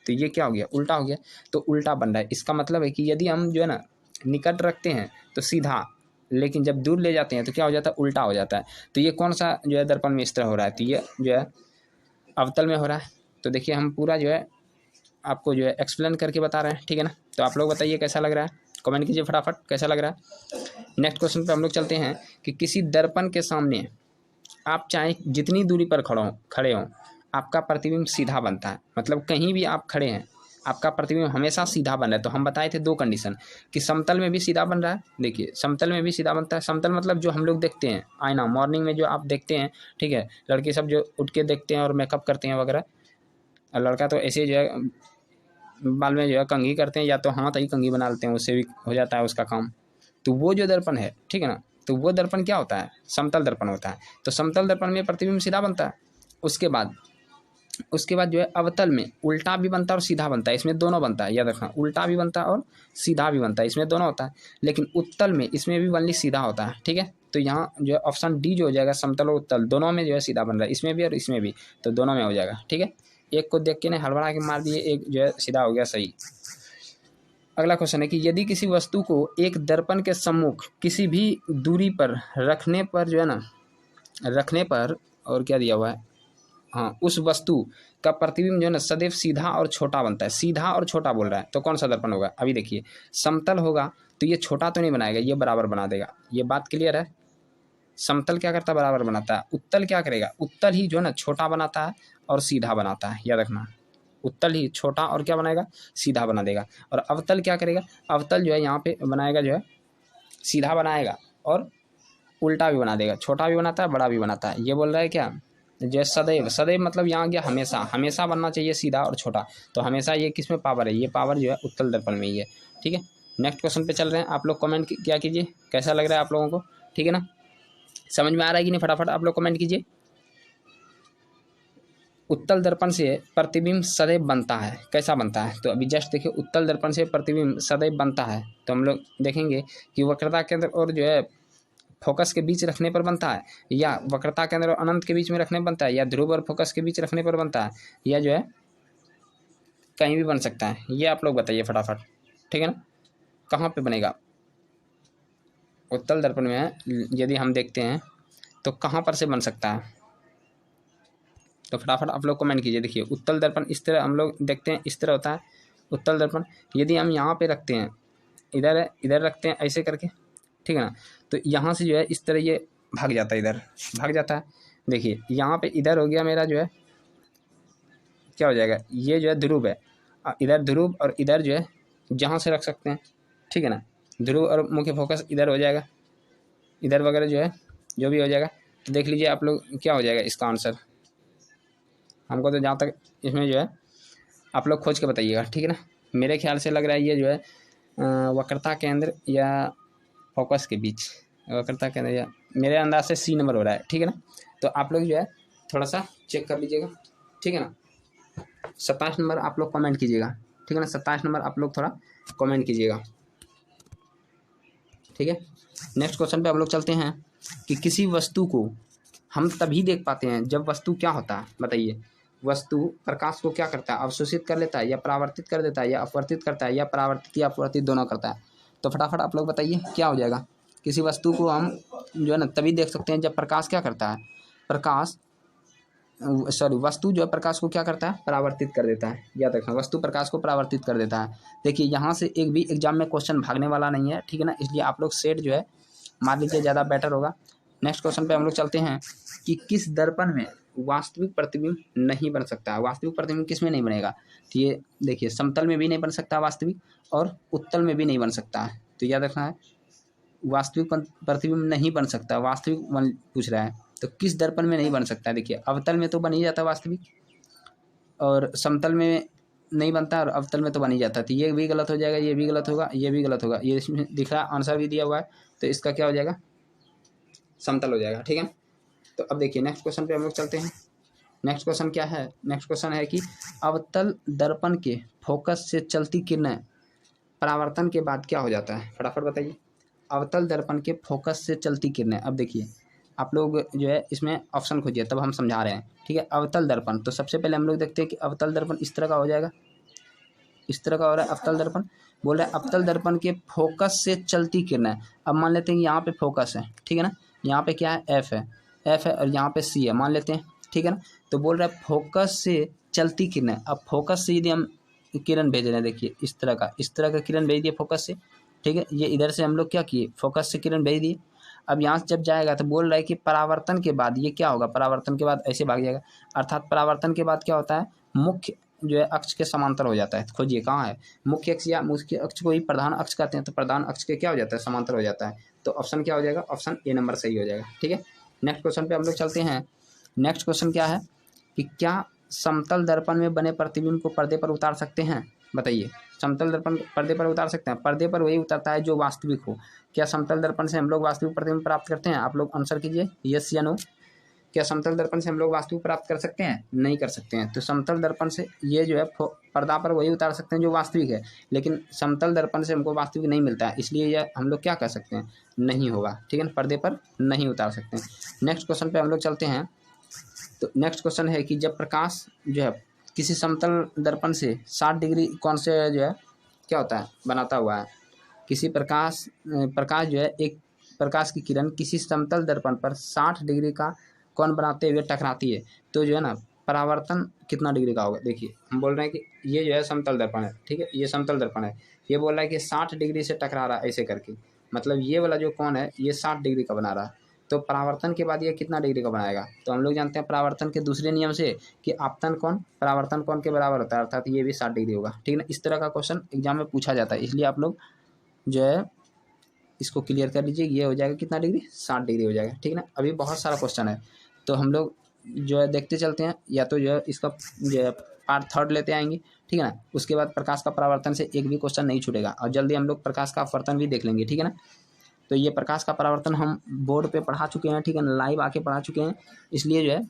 तो ये क्या हो गया? उल्टा हो गया। तो उल्टा बन रहा है, इसका मतलब है कि यदि हम जो है ना निकट रखते हैं तो सीधा, लेकिन जब दूर ले जाते हैं तो क्या हो जाता है? उल्टा हो जाता है। तो ये कौन सा जो है दर्पण में इस तरह हो रहा है? तो ये जो है अवतल में हो रहा है। तो देखिए हम पूरा जो है आपको जो है एक्सप्लेन करके बता रहे हैं, ठीक है ना। तो आप लोग बताइए कैसा लग रहा है, कमेंट कीजिए फटाफट कैसा लग रहा है। नेक्स्ट क्वेश्चन पे हम लोग चलते हैं कि किसी दर्पण के सामने आप चाहे जितनी दूरी पर खड़े हों, आपका प्रतिबिंब सीधा बनता है। मतलब कहीं भी आप खड़े हैं, आपका प्रतिबिंब हमेशा सीधा बन रहा है। तो हम बताए थे 2 कंडीशन कि समतल में भी सीधा बन रहा है। देखिए समतल में भी सीधा बनता है। समतल मतलब जो हम लोग देखते हैं आईना, मॉर्निंग में जो आप देखते हैं, ठीक है, लड़के सब जो उठ के देखते हैं और मेकअप करते हैं वगैरह, और लड़का तो ऐसे जो है बाल में जो है कंघी करते हैं, या तो हाथ ही कंघी बना लेते हैं, उससे भी हो जाता है उसका काम। तो वो जो दर्पण है, ठीक है ना, तो वो दर्पण क्या होता है? समतल दर्पण होता है। तो समतल दर्पण में प्रतिबिंब सीधा बनता है। उसके बाद जो है अवतल में उल्टा भी बनता है और सीधा बनता है। इसमें दोनों बनता है, याद रखना, उल्टा भी बनता है और सीधा भी बनता है, इसमें दोनों होता है। लेकिन उत्तल में इसमें भी ओनली सीधा होता है, ठीक है। तो यहाँ जो है ऑप्शन डी जो हो जाएगा, समतल और उत्तल दोनों में जो है सीधा बन रहा है, इसमें भी और इसमें भी, तो दोनों में हो जाएगा, ठीक है। एक को देख के नहीं हड़बड़ा के मार दिए, एक जो है सीधा हो गया, सही। अगला क्वेश्चन है कि यदि किसी वस्तु को एक दर्पण के सम्मुख किसी भी दूरी पर रखने पर जो है ना, रखने पर, और क्या दिया हुआ है, हाँ, उस वस्तु का प्रतिबिंब जो है ना सदैव सीधा और छोटा बनता है। सीधा और छोटा बोल रहा है, तो कौन सा दर्पण होगा? अभी देखिए, समतल होगा तो ये छोटा तो नहीं बनाएगा, ये बराबर बना देगा। ये बात क्लियर है? समतल क्या करता है? बराबर बनाता है। उत्तल क्या करेगा? उत्तल ही जो है ना छोटा बनाता है और सीधा बनाता है, याद रखना। उत्तल ही छोटा और क्या बनाएगा? सीधा बना देगा। और अवतल क्या करेगा? अवतल जो है यहाँ पे बनाएगा जो है सीधा बनाएगा और उल्टा भी बना देगा, छोटा भी बनाता है बड़ा भी बनाता है। ये बोल रहा है क्या, जो है सदैव, सदैव मतलब यहाँ गया हमेशा, हमेशा बनना चाहिए सीधा और छोटा। तो हमेशा ये किस में पावर है, ये पावर जो है उत्तल दर्पण में ही है। ठीक है, नेक्स्ट क्वेश्चन पे चल रहे हैं। आप लोग कमेंट क्या कीजिए, कैसा लग रहा है आप लोगों को, ठीक है ना, समझ में आ रहा है कि नहीं, फटाफट आप लोग कमेंट कीजिए। उत्तल दर्पण से प्रतिबिंब सदैव बनता है, कैसा बनता है, तो अभी जस्ट देखिए, उत्तल दर्पण से प्रतिबिंब सदैव बनता है। तो हम लोग देखेंगे कि वक्रता केंद्र और जो है फोकस के बीच रखने पर बनता है, या वक्रता केंद्र और अनंत के बीच में रखने पर बनता है, या ध्रुव और फोकस के बीच रखने पर बनता है, या जो है कहीं भी बन सकता है। ये आप लोग बताइए फटाफट, ठीक है ना, कहाँ पे बनेगा उत्तल दर्पण में, यदि हम देखते हैं तो कहाँ पर से बन सकता है, तो फटाफट आप लोग कमेंट कीजिए। देखिए उत्तल दर्पण इस तरह हम लोग देखते हैं, इस तरह होता है उत्तल दर्पण। यदि हम यहाँ पे रखते हैं, इधर इधर रखते हैं ऐसे करके, ठीक है ना, तो यहाँ से जो है इस तरह ये भाग जाता है, इधर भाग जाता है। देखिए यहाँ पे इधर हो गया मेरा जो है क्या हो जाएगा, ये जो है ध्रुव है, इधर ध्रुव और इधर जो है जहाँ से रख सकते हैं, ठीक है ना, ध्रुव और मुख्य फोकस इधर हो जाएगा, इधर वगैरह जो है जो भी हो जाएगा। तो देख लीजिए आप लोग क्या हो जाएगा इसका आंसर, हमको तो जहाँ तक इसमें जो है आप लोग खोज के बताइएगा, ठीक है ना। मेरे ख्याल से लग रहा है ये जो है वक्रता केंद्र या फोकस के बीच, वक्रता केंद्र या मेरे अंदाज से सी नंबर हो रहा है, ठीक है ना। तो आप लोग जो है थोड़ा सा चेक कर लीजिएगा, ठीक है ना। 27 नंबर आप लोग कमेंट कीजिएगा, ठीक है ना, 27 नंबर आप लोग थोड़ा कमेंट कीजिएगा, ठीक है। नेक्स्ट क्वेश्चन पे हम लोग चलते हैं कि किसी वस्तु को हम तभी देख पाते हैं जब वस्तु क्या होता है, बताइए। वस्तु प्रकाश को क्या करता है, अवशोषित कर लेता है, या परावर्तित कर देता है, या अपवर्तित करता है, या परावर्तित या अपवर्तित दोनों करता है। तो फटाफट आप लोग बताइए क्या हो जाएगा। किसी वस्तु को हम जो है ना तभी देख सकते हैं जब प्रकाश क्या करता है, प्रकाश सॉरी वस्तु जो है प्रकाश को क्या करता है, परावर्तित कर देता है। याद रखना, वस्तु प्रकाश को परावर्तित कर देता है। देखिए यहाँ से एक भी एग्जाम में क्वेश्चन भागने वाला नहीं है, ठीक है ना, इसलिए आप लोग सेट जो है मान लीजिए, ज़्यादा बेटर होगा। नेक्स्ट क्वेश्चन पे हम लोग चलते हैं कि किस दर्पण में वास्तविक प्रतिबिंब नहीं बन सकता। वास्तविक प्रतिबिंब किस में नहीं बनेगा, तो ये देखिए समतल में भी नहीं बन सकता वास्तविक, और उत्तल में भी नहीं बन सकता है। तो याद रखना है, वास्तविक प्रतिबिंब नहीं बन सकता, वास्तविक पूछ रहा है, तो किस दर्पण में नहीं बन सकता है। देखिए अवतल में तो बन ही जाता वास्तविक, और समतल में नहीं बनता, और अवतल में तो बन ही जाता। तो ये भी गलत हो जाएगा, ये भी गलत होगा, ये भी गलत होगा। ये इसमें दिख रहा आंसर भी दिया हुआ है, तो इसका क्या हो जाएगा, समतल हो जाएगा, ठीक है। तो अब देखिए नेक्स्ट क्वेश्चन पे हम लोग चलते हैं। नेक्स्ट क्वेश्चन क्या है, नेक्स्ट क्वेश्चन है कि अवतल दर्पण के फोकस से चलती किरणें परावर्तन के बाद क्या हो जाता है, फटाफट बताइए। अवतल दर्पण के फोकस से चलती किरणें, अब देखिए आप लोग जो है इसमें ऑप्शन खोजिए, तब हम समझा रहे हैं, ठीक है। अवतल दर्पण, तो सबसे पहले हम लोग देखते हैं कि अवतल दर्पण इस तरह का हो जाएगा, इस तरह का हो रहा है अवतल दर्पण। बोल रहा है अवतल दर्पण के फोकस से चलती किरणें। अब मान लेते हैं कि यहाँ पे फोकस है, ठीक है ना, यहाँ पे क्या है, एफ है, एफ है, और यहाँ पे सी है, मान लेते हैं, ठीक है ना। तो बोल रहा है फोकस से चलती किरणें। अब फोकस से यदि हम किरण भेज रहे हैं, देखिए इस तरह का किरण भेज दिए फोकस से, ठीक है। ये इधर से हम लोग क्या किए, फोकस से किरण भेज दिए। अब यहाँ से जब जाएगा तो बोल रहा है कि परावर्तन के बाद ये क्या होगा, परावर्तन के बाद ऐसे भाग जाएगा, अर्थात परावर्तन के बाद क्या होता है, मुख्य जो है अक्ष के समांतर हो जाता है। खोजिए कहाँ है मुख्य अक्ष, या मुख्य अक्ष को ही प्रधान अक्ष कहते हैं, तो प्रधान अक्ष के क्या हो जाता है, समांतर हो जाता है। तो ऑप्शन क्या हो जाएगा, ऑप्शन ए नंबर सही हो जाएगा, ठीक है। नेक्स्ट क्वेश्चन पे हम लोग चलते हैं। नेक्स्ट क्वेश्चन क्या है कि क्या समतल दर्पण में बने प्रतिबिंब को पर्दे पर उतार सकते हैं, बताइए। समतल दर्पण पर्दे पर उतार सकते हैं, पर्दे पर वही उतरता है जो वास्तविक हो। क्या समतल दर्पण से हम लोग वास्तविक प्रतिबिंब प्राप्त करते हैं, आप लोग आंसर कीजिए यस या नो। क्या समतल दर्पण से हम लोग वास्तविक प्राप्त कर सकते हैं, नहीं कर सकते हैं। तो समतल दर्पण से ये जो है पर्दा पर वही उतार सकते हैं जो वास्तविक है, लेकिन समतल दर्पण से हमको वास्तविक नहीं मिलता है, इसलिए यह हम लोग क्या कर सकते हैं, नहीं होगा, ठीक है ना, पर्दे पर नहीं उतार सकते हैं। नेक्स्ट क्वेश्चन पे हम लोग चलते हैं। तो नेक्स्ट क्वेश्चन है कि जब प्रकाश जो है किसी समतल दर्पण से 60 डिग्री कोण से जो है क्या होता है, बनाता हुआ है। किसी प्रकाश जो है एक प्रकाश की किरण किसी समतल दर्पण पर 60 डिग्री का कोण बनाते हुए टकराती है, तो जो है ना परावर्तन कितना डिग्री का होगा। देखिए हम बोल रहे हैं कि ये जो है समतल दर्पण है, ठीक है, ये समतल दर्पण है। ये बोल रहा है कि 60 डिग्री से टकरा रहा है ऐसे करके, मतलब ये वाला जो कोण है ये 60 डिग्री का बना रहा है। तो परावर्तन के बाद ये कितना डिग्री का बनाएगा, तो हम लोग जानते हैं परावर्तन के दूसरे नियम से कि आपतन कोण परावर्तन कोण के बराबर होता है, अर्थात ये भी 60 डिग्री होगा, ठीक है ना। इस तरह का क्वेश्चन एग्जाम में पूछा जाता है, इसलिए आप लोग जो है इसको क्लियर कर लीजिए, ये हो जाएगा कितना डिग्री, 60 डिग्री हो जाएगा, ठीक है ना। अभी बहुत सारा क्वेश्चन है तो हम लोग जो है देखते चलते हैं, या तो जो है इसका जो है पार्ट 3 लेते आएंगे, ठीक है ना। उसके बाद प्रकाश का परावर्तन से एक भी क्वेश्चन नहीं छूटेगा, और जल्दी हम लोग प्रकाश का अपवर्तन भी देख लेंगे, ठीक है ना। तो ये प्रकाश का परावर्तन हम बोर्ड पे पढ़ा चुके हैं, ठीक है ना, लाइव आके पढ़ा चुके हैं, इसलिए जो है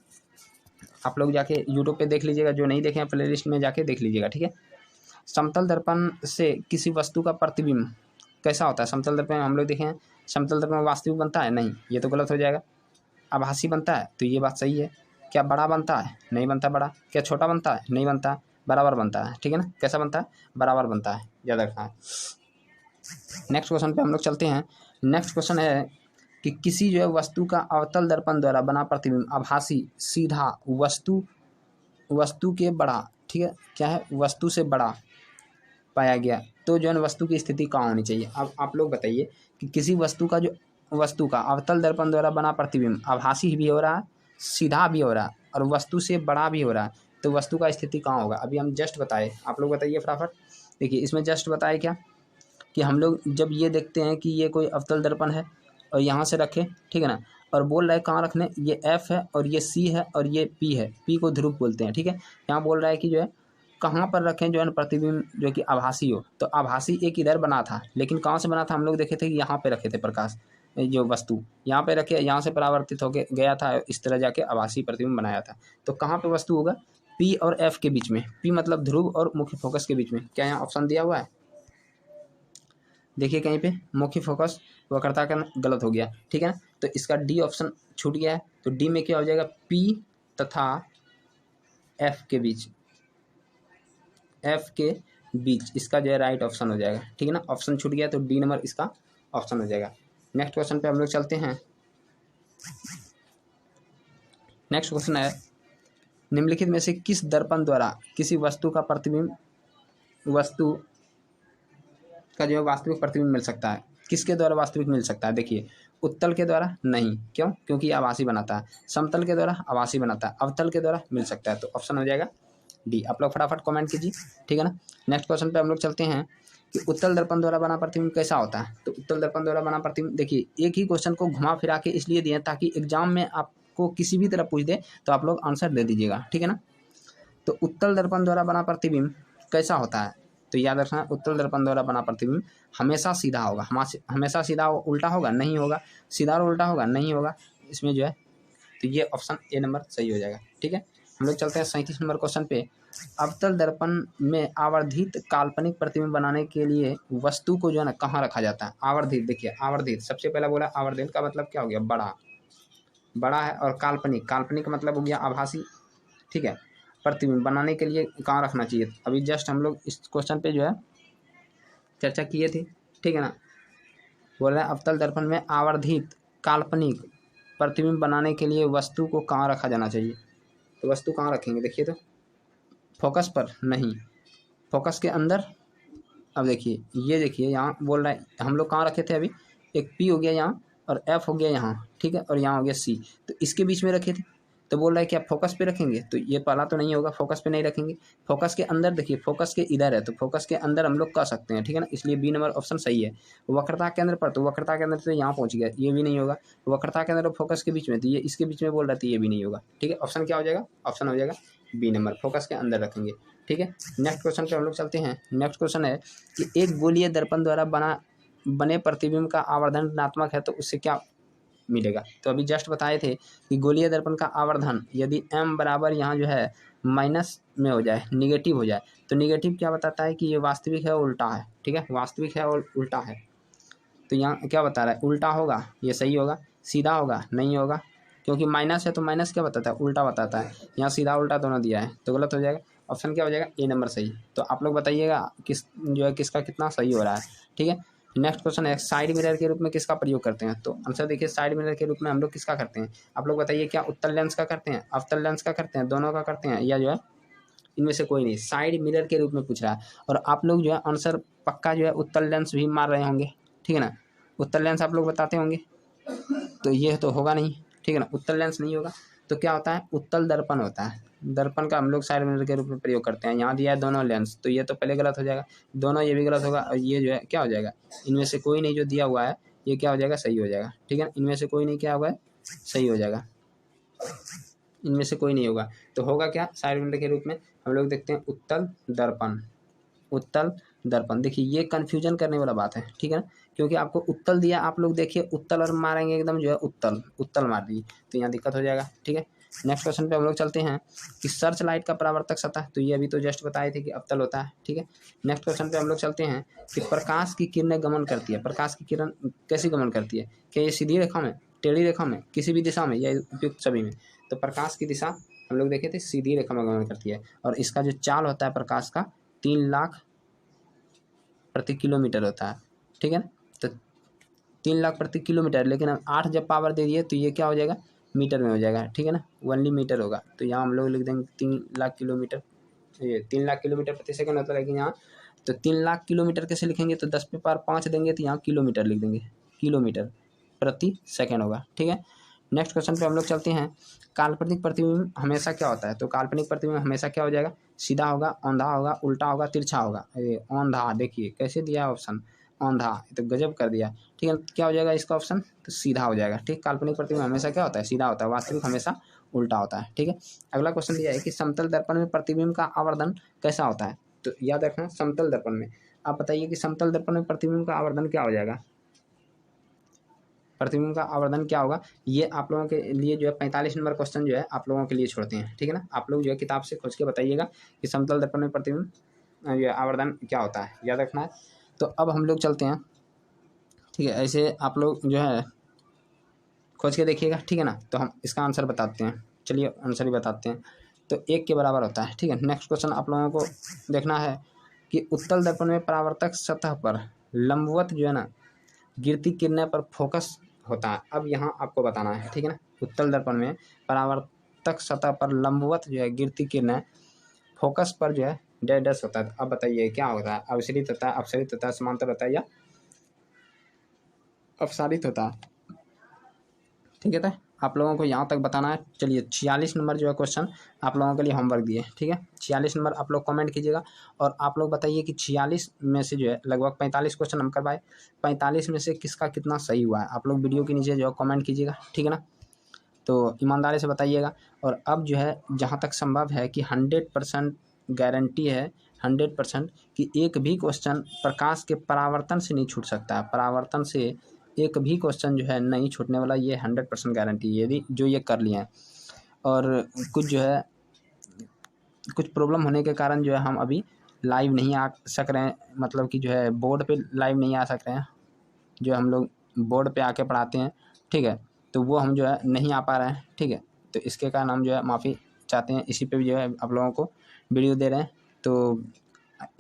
आप लोग जाके यूट्यूब पे देख लीजिएगा, जो नहीं देखे हैं प्ले लिस्ट में जाके देख लीजिएगा, ठीक है। समतल दर्पण से किसी वस्तु का प्रतिबिंब कैसा होता है। समतल दर्पण हम लोग देखें, समतल दर्पण वास्तविक बनता है, नहीं, ये तो गलत हो जाएगा। आभासी बनता है, तो ये बात सही है। क्या बड़ा बनता है, नहीं बनता बड़ा। क्या छोटा बनता है, नहीं बनता, बराबर बनता है, ठीक है ना। कैसा बनता है, बराबर बनता है, याद रखना है। नेक्स्ट क्वेश्चन पे हम लोग चलते हैं। नेक्स्ट क्वेश्चन है कि किसी जो है वस्तु का अवतल दर्पण द्वारा बना प्रतिबिंब आभासी सीधा वस्तु के बड़ा, ठीक है, क्या है, वस्तु से बड़ा पाया गया, तो जो है वस्तु की स्थिति कहाँ होनी चाहिए। अब आप लोग बताइए कि किसी वस्तु का अवतल दर्पण द्वारा बना प्रतिबिंब आभासी भी हो रहा है, सीधा भी हो रहा है, और वस्तु से बड़ा भी हो रहा है, तो वस्तु का स्थिति कहाँ होगा। अभी हम जस्ट बताए, आप लोग बताइए फटाफट। देखिए इसमें जस्ट बताए क्या कि हम लोग जब ये देखते हैं कि ये कोई अवतल दर्पण है और यहाँ से रखे, ठीक है ना, और बोल रहा है कहाँ रखने, ये F है और ये C है और ये P है, P को ध्रुव बोलते हैं, ठीक है। यहाँ बोल रहा है कि जो है कहाँ पर रखें जो है प्रतिबिंब जो कि आभासी हो। तो आभासी एक इधर बना था, लेकिन कहाँ से बना था, हम लोग देखे थे कि यहाँ पे रखे थे प्रकाश, जो वस्तु यहाँ पे रखे, यहाँ से परावर्तित होके गया था, इस तरह जाके आभासी प्रतिबिंब बनाया था। तो कहाँ पे वस्तु होगा, P और F के बीच में, P मतलब ध्रुव और मुख्य फोकस के बीच में। क्या यहाँ ऑप्शन दिया हुआ है, देखिए कहीं पे मुख्य फोकस वक्रता का गलत हो गया, ठीक है ना। तो इसका डी ऑप्शन छूट गया है, तो डी में क्या हो जाएगा, P तथा F के बीच, F के बीच इसका जो है राइट ऑप्शन हो जाएगा, ठीक है ना। ऑप्शन छूट गया तो डी नंबर इसका ऑप्शन हो जाएगा। नेक्स्ट क्वेश्चन पे हम लोग चलते हैं। नेक्स्ट क्वेश्चन है निम्नलिखित में से किस दर्पण द्वारा किसी वस्तु का प्रतिबिंब, वस्तु का जो है वास्तविक प्रतिबिंब मिल सकता है। किसके द्वारा वास्तविक मिल सकता है, देखिए उत्तल के द्वारा नहीं, क्यों, क्योंकि आभासी बनाता है। समतल के द्वारा आभासी बनाता है। अवतल के द्वारा मिल सकता है, तो ऑप्शन हो जाएगा डी। आप लोग फटाफट कमेंट कीजिए, ठीक है ना। नेक्स्ट क्वेश्चन पे हम लोग चलते हैं कि उत्तल दर्पण द्वारा बना प्रतिबिंब कैसा होता है। तो उत्तल दर्पण द्वारा बना प्रतिबिंब, देखिए एक ही क्वेश्चन को घुमा फिरा के इसलिए दिए ताकि एग्जाम में आपको किसी भी तरह पूछ दे तो आप लोग आंसर दे दीजिएगा, ठीक है ना। तो उत्तल दर्पण द्वारा बना प्रतिबिंब कैसा होता है, तो याद रखना उत्तल दर्पण द्वारा बना प्रतिबिंब हमेशा सीधा होगा। हमेशा सीधा उल्टा होगा, नहीं होगा। सीधा और उल्टा होगा, नहीं होगा। इसमें जो है तो ये ऑप्शन ए नंबर सही हो जाएगा, ठीक है। हम लोग चलते हैं 37 नंबर क्वेश्चन पे। अवतल दर्पण में आवर्धित काल्पनिक प्रतिबिंब बनाने के लिए वस्तु को जो है ना कहाँ रखा जाता है। आवर्धित, देखिए आवर्धित, सबसे पहला बोला आवर्धित का मतलब क्या हो गया, बड़ा, बड़ा है। और काल्पनिक, काल्पनिक मतलब हो गया आभासी, ठीक है। प्रतिबिंब बनाने के लिए कहाँ रखना चाहिए, अभी जस्ट हम लोग इस क्वेश्चन पे जो है चर्चा किए थे, ठीक है ना। बोल रहे हैं अवतल दर्पण में आवर्धित काल्पनिक प्रतिबिंब बनाने के लिए वस्तु को कहाँ रखा जाना चाहिए। तो वस्तु कहाँ रखेंगे, देखिए तो फोकस पर नहीं, फोकस के अंदर। अब देखिए ये देखिए यहाँ बोल रहा है हम लोग कहाँ रखे थे, अभी एक P हो गया यहाँ और F हो गया यहाँ, ठीक है, और यहाँ हो गया C, तो इसके बीच में रखे थे। तो बोल रहा है कि आप फोकस पे रखेंगे, तो ये पहला तो नहीं होगा, फोकस पे नहीं रखेंगे। फोकस के अंदर, देखिए फोकस के इधर है तो फोकस के अंदर हम लोग कर सकते हैं, ठीक है ना, इसलिए बी नंबर ऑप्शन सही है। वक्रता के अंदर पर, तो वक्रता के अंदर तो यहाँ पहुँच गया, ये भी नहीं होगा। वक्रता के अंदर फोकस के बीच में, तो ये इसके बीच में बोल रहा था, ये भी नहीं होगा, ठीक है। ऑप्शन क्या हो जाएगा, ऑप्शन हो जाएगा बी नंबर, फोकस के अंदर रखेंगे, ठीक है। नेक्स्ट क्वेश्चन पे हम लोग चलते हैं। नेक्स्ट क्वेश्चन है कि एक गोलीय दर्पण द्वारा बने प्रतिबिंब का आवर्धन ऋणात्मक है तो उससे क्या मिलेगा। तो अभी जस्ट बताए थे कि गोलीय दर्पण का आवर्धन यदि m बराबर यहाँ जो है माइनस में हो जाए, निगेटिव हो जाए, तो निगेटिव क्या बताता है कि ये वास्तविक है और उल्टा है, ठीक है, वास्तविक है और उल्टा है। तो यहाँ क्या बता रहा है, उल्टा होगा, ये सही होगा। सीधा होगा, नहीं होगा, क्योंकि माइनस है तो माइनस क्या बताता है, उल्टा बताता है। यहाँ सीधा उल्टा दोनों दिया है तो गलत हो जाएगा। ऑप्शन क्या हो जाएगा, ए नंबर सही। तो आप लोग बताइएगा किस जो है किसका कितना सही हो रहा है, ठीक है। नेक्स्ट क्वेश्चन है साइड मिरर के रूप में किसका प्रयोग करते हैं। तो आंसर देखिए साइड मिरर के रूप में हम लोग किसका करते हैं, आप लोग बताइए। क्या उत्तल लेंस का करते हैं, अवतल लेंस का करते हैं, दोनों का करते हैं, या जो है इनमें से कोई नहीं। साइड मिरर के रूप में पूछ रहा है और आप लोग जो है आंसर पक्का जो है उत्तल लेंस भी मार रहे होंगे, ठीक है ना। उत्तल लेंस आप लोग बताते होंगे, तो ये तो होगा नहीं, ठीक है ना, उत्तल लेंस नहीं होगा। तो क्या होता है, उत्तल दर्पण होता है। दर्पण का हम लोग साइड मिरर के रूप में प्रयोग करते हैं। यहाँ दिया है दोनों लेंस, तो ये तो पहले गलत हो जाएगा, दोनों ये भी गलत होगा, और ये जो है क्या हो जाएगा, इनमें से कोई नहीं जो दिया हुआ है ये क्या हो जाएगा, सही हो जाएगा। ठीक है, इनमें से कोई नहीं क्या होगा, सही हो जाएगा, इनमें से कोई नहीं होगा। तो होगा क्या, साइड विंडो के रूप में हम लोग देखते हैं उत्तल दर्पण। उत्तल दर्पण, देखिए ये कन्फ्यूजन करने वाला बात है, ठीक है ना, क्योंकि आपको उत्तल दिया, आप लोग देखिए उत्तल और मारेंगे एकदम जो है उत्तल, उत्तल मार दिए तो यहाँ दिक्कत हो जाएगा। ठीक है, नेक्स्ट क्वेश्चन पे हम लोग चलते हैं कि सर्च लाइट का परावर्तक सतह, तो ये अभी तो जस्ट बताए थे कि अवतल होता है। ठीक है, नेक्स्ट क्वेश्चन पे हम लोग चलते हैं कि प्रकाश की किरणें गमन करती है, प्रकाश की किरण कैसी गमन करती है, क्या ये सीधी रेखा में, टेढ़ी रेखा में, किसी भी दिशा में, या उपयुक्त सभी में। तो प्रकाश की दिशा हम लोग देखे थे सीधी रेखा में गमन करती है, और इसका जो चाल होता है प्रकाश का 3 लाख प्रति किलोमीटर होता है। ठीक है ना, तो 3 लाख प्रति किलोमीटर, लेकिन हम 8 जब पावर दे दिए तो ये क्या हो जाएगा, मीटर में हो जाएगा। ठीक है ना, 1 मीटर होगा, तो यहाँ हम लोग लिख देंगे 3 लाख किलोमीटर, ये 3 लाख किलोमीटर प्रति सेकंड होता है, लेकिन यहाँ तो 3 लाख किलोमीटर कैसे लिखेंगे, तो 10 पे पावर 5 देंगे तो यहाँ किलोमीटर लिख देंगे, किलोमीटर प्रति सेकंड होगा। ठीक है, नेक्स्ट क्वेश्चन पे हम लोग चलते हैं, काल्पनिक प्रतिबिंब हमेशा क्या होता है, तो काल्पनिक प्रतिबिंब हमेशा क्या हो जाएगा, सीधा होगा, औंधा होगा, उल्टा होगा, तिरछा होगा। ये औंधा, देखिए कैसे दिया है ऑप्शन, औंधा, ये तो गजब कर दिया। ठीक है, क्या हो जाएगा इसका ऑप्शन, तो सीधा हो जाएगा। ठीक, काल्पनिक प्रतिबिंब हमेशा क्या होता है, सीधा होता है, वास्तविक हमेशा उल्टा होता है। ठीक है, अगला क्वेश्चन दिया है कि समतल दर्पण में प्रतिबिंब का आवर्धन कैसा होता है, तो याद रखना समतल दर्पण में, आप बताइए कि समतल दर्पण में प्रतिबिंब का आवर्धन क्या हो जाएगा, प्रतिबिंब का आवर्धन क्या होगा। ये आप लोगों के लिए जो है 45 नंबर क्वेश्चन जो है आप लोगों के लिए छोड़ते हैं। ठीक है ना, आप लोग जो है किताब से खोज के बताइएगा कि समतल दर्पण में प्रतिबिंब जो आवर्धन क्या होता है, याद रखना है। तो अब हम लोग चलते हैं, ठीक है, ऐसे आप लोग जो है खोज के देखिएगा। ठीक है ना, तो हम इसका आंसर बताते हैं, चलिए आंसर ही बताते हैं। तो 1 के बराबर होता है। ठीक है, नेक्स्ट क्वेश्चन आप लोगों को देखना है कि उत्तल दर्पण में परावर्तक सतह पर लंबवत जो है ना गिरती किरणें पर फोकस होता है। अब यहाँ आपको बताना है, ठीक है ना, उत्तल दर्पण में परावर्तक सतह पर लंबवत जो है गिरती किरणें फोकस पर जो है डैश डैश होता है। अब बताइए क्या होता है, अवसरित होता है, अपसरित होता है, समांतर होता है, या अपसारित होता है। ठीक है, तो आप लोगों को यहाँ तक बताना है। चलिए 46 नंबर जो है क्वेश्चन आप लोगों के लिए होमवर्क दिए। ठीक है, 46 नंबर आप लोग कमेंट कीजिएगा, और आप लोग बताइए कि 46 में से जो है लगभग 45 क्वेश्चन हम करवाए, 45 में से किसका कितना सही हुआ है, आप लोग वीडियो के नीचे जो है कमेंट कीजिएगा। ठीक है ना, तो ईमानदारी से बताइएगा। और अब जो है जहाँ तक संभव है कि 100% गारंटी है, 100% कि एक भी क्वेश्चन प्रकाश के परावर्तन से नहीं छूट सकता है, परावर्तन से एक भी क्वेश्चन जो है नहीं छूटने वाला, ये 100% गारंटी है, यदि जो ये कर लिए हैं। और कुछ जो है कुछ प्रॉब्लम होने के कारण जो है हम अभी लाइव नहीं आ सक रहे हैं, मतलब कि जो है बोर्ड पे लाइव नहीं आ सक रहे हैं, जो हम लोग बोर्ड पे आके पढ़ाते हैं। ठीक है, तो वो हम जो है नहीं आ पा रहे हैं। ठीक है, तो इसके कारण हम जो है माफ़ी चाहते हैं, इसी पे भी जो है आप लोगों को वीडियो दे रहे हैं। तो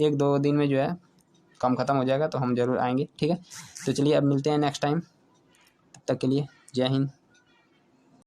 1-2 दिन में जो है काम ख़त्म हो जाएगा तो हम ज़रूर आएंगे। ठीक है, तो चलिए अब मिलते हैं नेक्स्ट टाइम, तब तक के लिए जय हिंद।